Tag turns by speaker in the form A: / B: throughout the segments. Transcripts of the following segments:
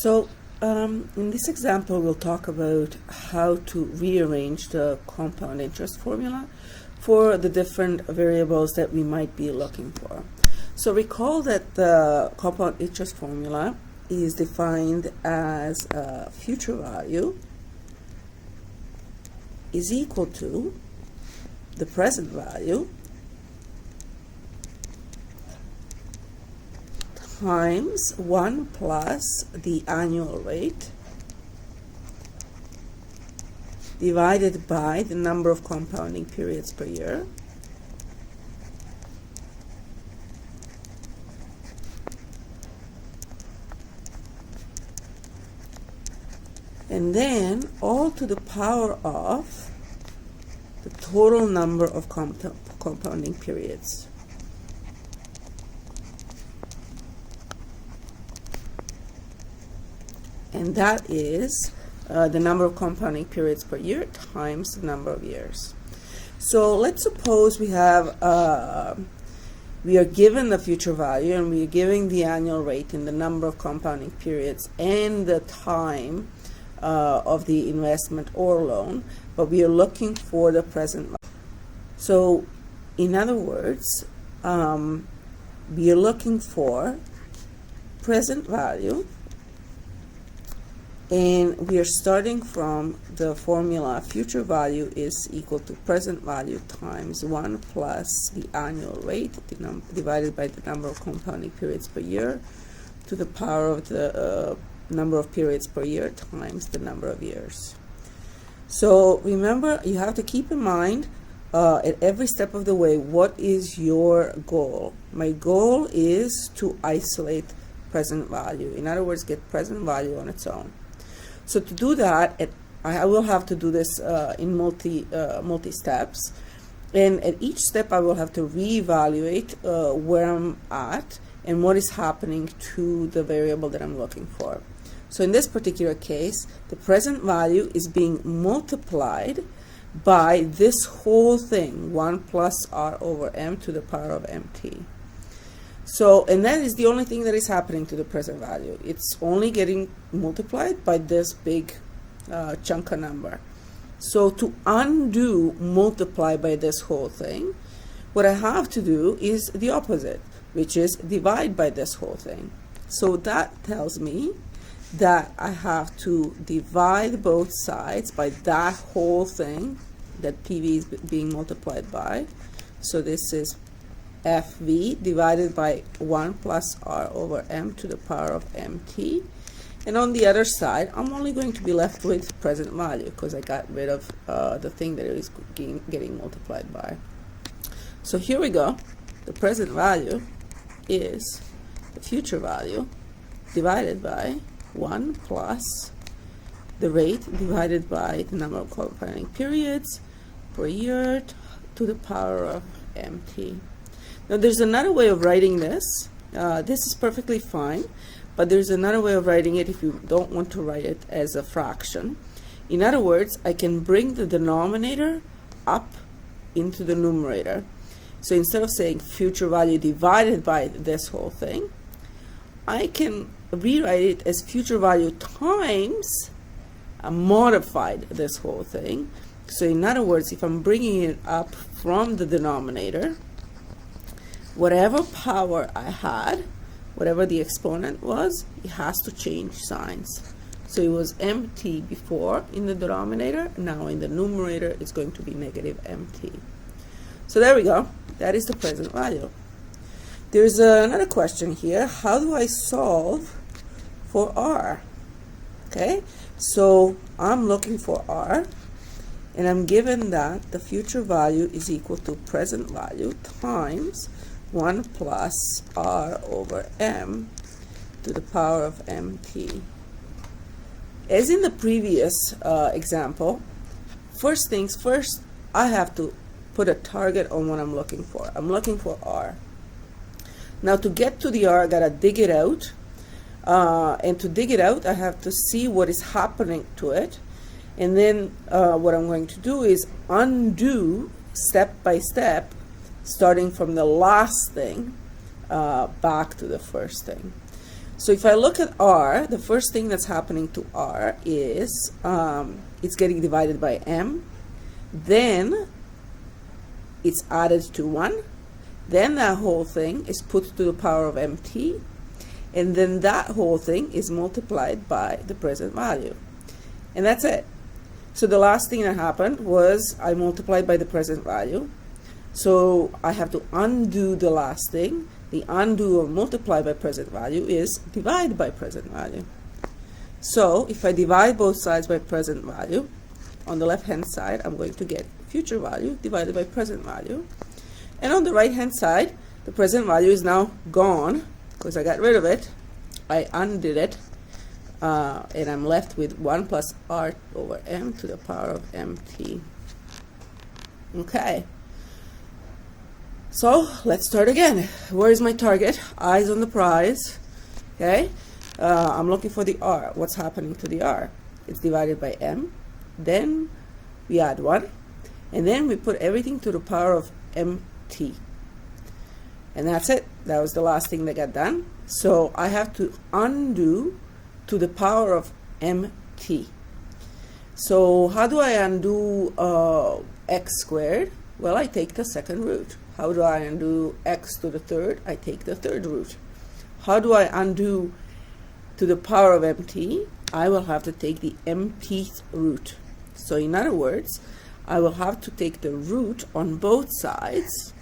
A: So in this example, we'll talk about how to rearrange the compound interest formula for the different variables that we might be looking for. So recall that the compound interest formula is defined as future value is equal to the present value times 1 plus the annual rate divided by the number of compounding periods per year and then all to the power of the total number of compounding periods. And that is the number of compounding periods per year times the number of years. So let's suppose we have we are given the future value and we are giving the annual rate in the number of compounding periods and the time of the investment or loan, but we are looking for the present value. So in other words, we are looking for present value, and we are starting from the formula future value is equal to present value times 1 plus the annual rate divided by the number of compounding periods per year to the power of the number of periods per year times the number of years. So remember, you have to keep in mind at every step of the way, what is your goal? My goal is to isolate present value. In other words, get present value on its own. So to do that, I will have to do this in multi steps, and at each step I will have to reevaluate where I'm at and what is happening to the variable that I'm looking for. So in this particular case, the present value is being multiplied by this whole thing, 1 plus r over m to the power of mt. So, and that is the only thing that is happening to the present value. It's only getting multiplied by this big chunk of number. So to undo multiply by this whole thing, what I have to do is the opposite, which is divide by this whole thing. So that tells me that I have to divide both sides by that whole thing that PV is being multiplied by. So this is FV divided by 1 plus R over M to the power of MT. And on the other side, I'm only going to be left with present value because I got rid of the thing that it is getting multiplied by. So here we go. The present value is the future value divided by 1 plus the rate divided by the number of compounding periods per year to the power of MT. Now there's another way of writing this. This is perfectly fine, but there's another way of writing it if you don't want to write it as a fraction. In other words, I can bring the denominator up into the numerator. So instead of saying future value divided by this whole thing, I can rewrite it as future value times modified this whole thing. So in other words, if I'm bringing it up from the denominator, whatever power I had, whatever the exponent was, it has to change signs. So it was mt before in the denominator, now in the numerator it's going to be negative mt. So there we go, that is the present value. There's another question here, how do I solve for r? Okay, so I'm looking for r, and I'm given that the future value is equal to present value times 1 plus r over m to the power of mt. As in the previous example, first things first, I have to put a target on what I'm looking for. I'm looking for r. Now to get to the r, I gotta dig it out, and to dig it out, I have to see what is happening to it, and then what I'm going to do is undo step by step, starting from the last thing back to the first thing. So if I look at r, the first thing that's happening to r is it's getting divided by m, then it's added to 1, then that whole thing is put to the power of mt, and then that whole thing is multiplied by the present value. And that's it. So the last thing that happened was I multiplied by the present value. So I have to undo the last thing. The undo of multiply by present value is divide by present value. So if I divide both sides by present value, on the left hand side I'm going to get future value divided by present value. And on the right hand side, the present value is now gone because I got rid of it. I undid it. And I'm left with 1 plus r over m to the power of mt. Okay. So let's start again. Where is my target? Eyes on the prize. Okay. I'm looking for the r. What's happening to the r? It's divided by m. Then we add 1. And then we put everything to the power of mt. And that's it. That was the last thing that got done. So I have to undo to the power of mt. So how do I undo x squared? Well, I take the second root. How do I undo x to the third? I take the third root. How do I undo to the power of mt? I will have to take the mth root. So in other words, I will have to take the root on both sides,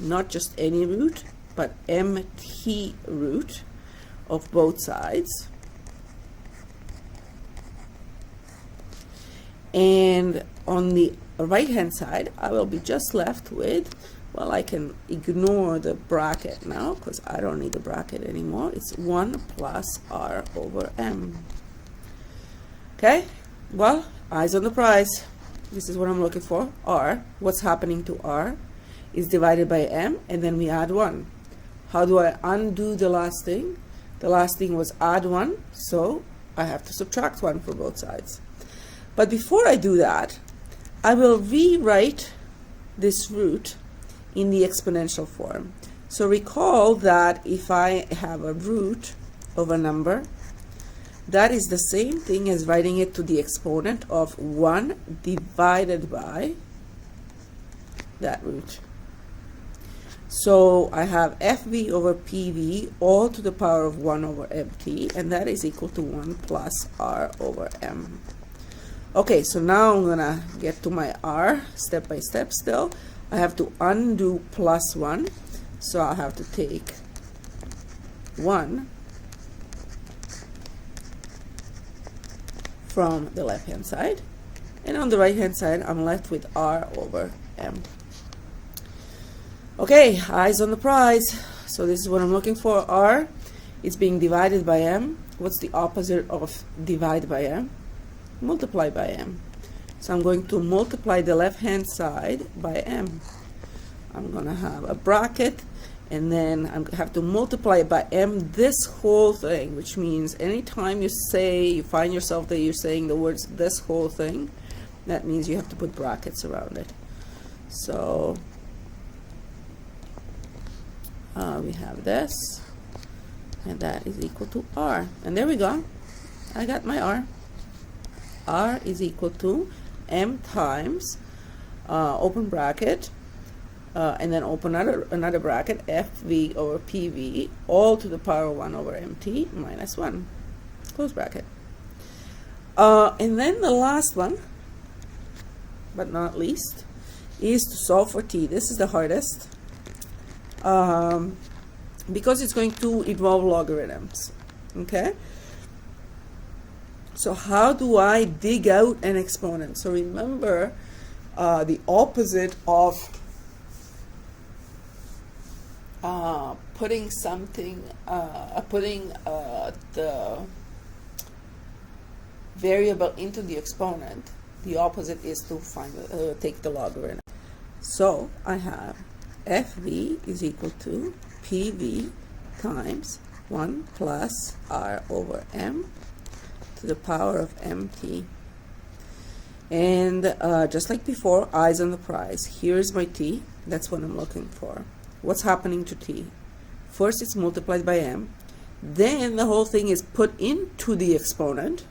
A: not just any root, but mt root of both sides. And on the right hand side, I will be just left with, well, I can ignore the bracket now because I don't need the bracket anymore. It's 1 plus r over m. Okay, well, eyes on the prize. This is what I'm looking for, r. What's happening to r is divided by m, and then we add 1. How do I undo the last thing? The last thing was add 1, so I have to subtract 1 for both sides. But before I do that, I will rewrite this root in the exponential form. So recall that if I have a root of a number, that is the same thing as writing it to the exponent of 1 divided by that root. So I have fv over pv all to the power of 1 over mt, and that is equal to 1 plus r over m. Okay, so now I'm gonna get to my r step by step still. I have to undo plus 1, so I'll have to take 1 from the left hand side, and on the right hand side I'm left with r over m. Okay, eyes on the prize. So this is what I'm looking for. R is being divided by m. What's the opposite of divide by m? Multiply by m. So I'm going to multiply the left hand side by m. I'm going to have a bracket, and then I have to multiply by m this whole thing, which means anytime you find yourself that you're saying the words this whole thing, that means you have to put brackets around it. So we have this, and that is equal to r. And there we go. I got my r. R is equal to m times open bracket and then open another bracket, fv over pv all to the power of 1 over mt minus 1, close bracket. And then the last one, but not least, is to solve for t. This is the hardest because it's going to involve logarithms. Okay, so how do I dig out an exponent? So remember, the opposite of putting the variable into the exponent, the opposite is to take the logarithm. So I have fv is equal to pv times 1 plus r over m to the power of mt. And just like before, eyes on the prize. Here's my t. That's what I'm looking for. What's happening to t? First it's multiplied by m, Then the whole thing is put into the exponent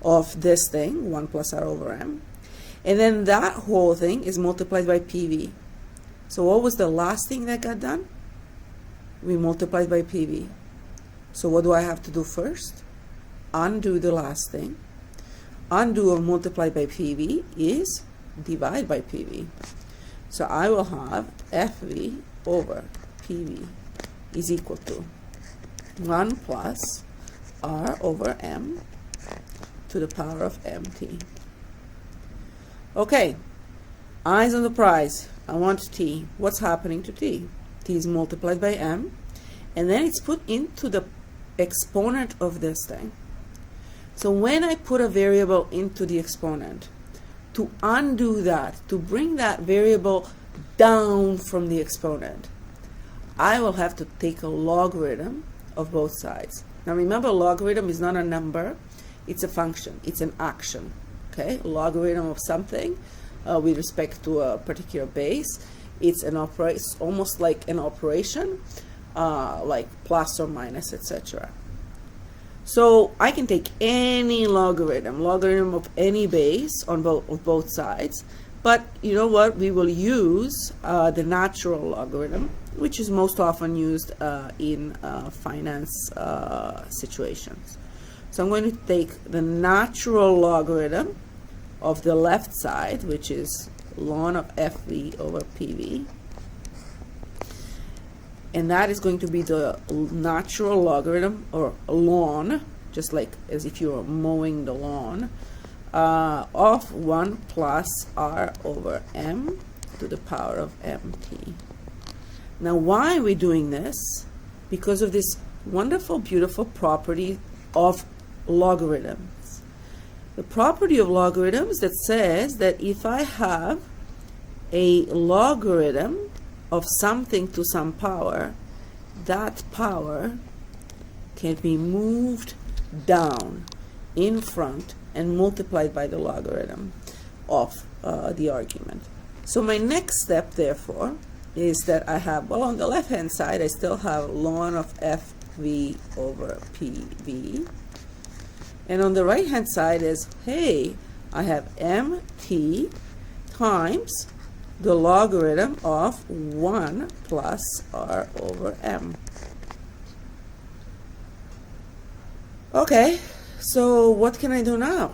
A: of this thing, 1 plus r over m. And then that whole thing is multiplied by PV. So what was the last thing that got done? We multiplied by PV. So what do I have to do first? Undo the last thing. Undo or multiply by PV is divide by PV. So I will have FV over PV is equal to 1 plus r over m to the power of mt. Okay, eyes on the prize. I want t. What's happening to t? T is multiplied by m, and then it's put into the exponent of this thing. So when I put a variable into the exponent, to undo that, to bring that variable down from the exponent, I will have to take a logarithm of both sides. Now remember, logarithm is not a number, it's a function, it's an action. Okay, logarithm of something with respect to a particular base, it's almost like an operation, like plus or minus, etc. So I can take any logarithm of any base on both sides, but you know what? We will use the natural logarithm, which is most often used in finance situations. So I'm going to take the natural logarithm of the left side, which is ln of FV over PV. And that is going to be the natural logarithm, or ln, just like as if you were mowing the lawn, of 1 plus r over m to the power of mt. Now why are we doing this? Because of this wonderful, beautiful property of logarithms. The property of logarithms that says that if I have a logarithm of something to some power, that power can be moved down in front and multiplied by the logarithm of the argument. So my next step, therefore, is that I have, well, on the left hand side I still have ln of FV over PV, and on the right hand side is, hey, I have mt times the logarithm of 1 plus r over m. Okay, so what can I do now?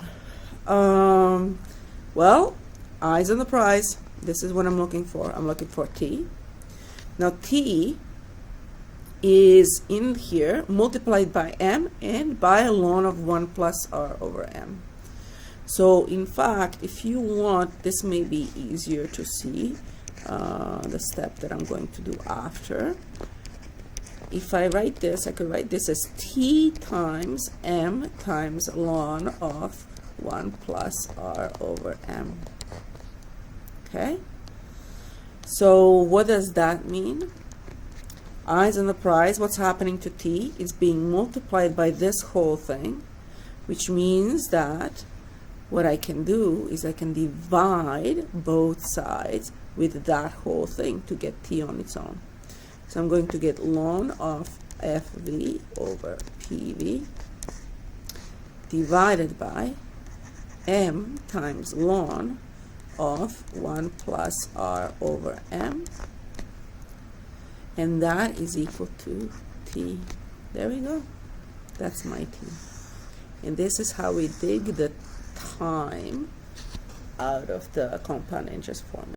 A: Well, eyes on the prize. This is what I'm looking for. I'm looking for t. Now t is in here multiplied by m and by a ln of 1 plus r over m. So in fact, if you want, this may be easier to see, the step that I'm going to do after. If I write this, I could write this as t times m times ln of 1 plus r over m. Okay? So what does that mean? Eyes on the prize. What's happening to t is being multiplied by this whole thing, which means that what I can do is I can divide both sides with that whole thing to get t on its own. So I'm going to get ln of FV over PV divided by m times ln of 1 plus r over m, and that is equal to t. There we go. That's my t. And this is how we dig the time out of the compound interest formula.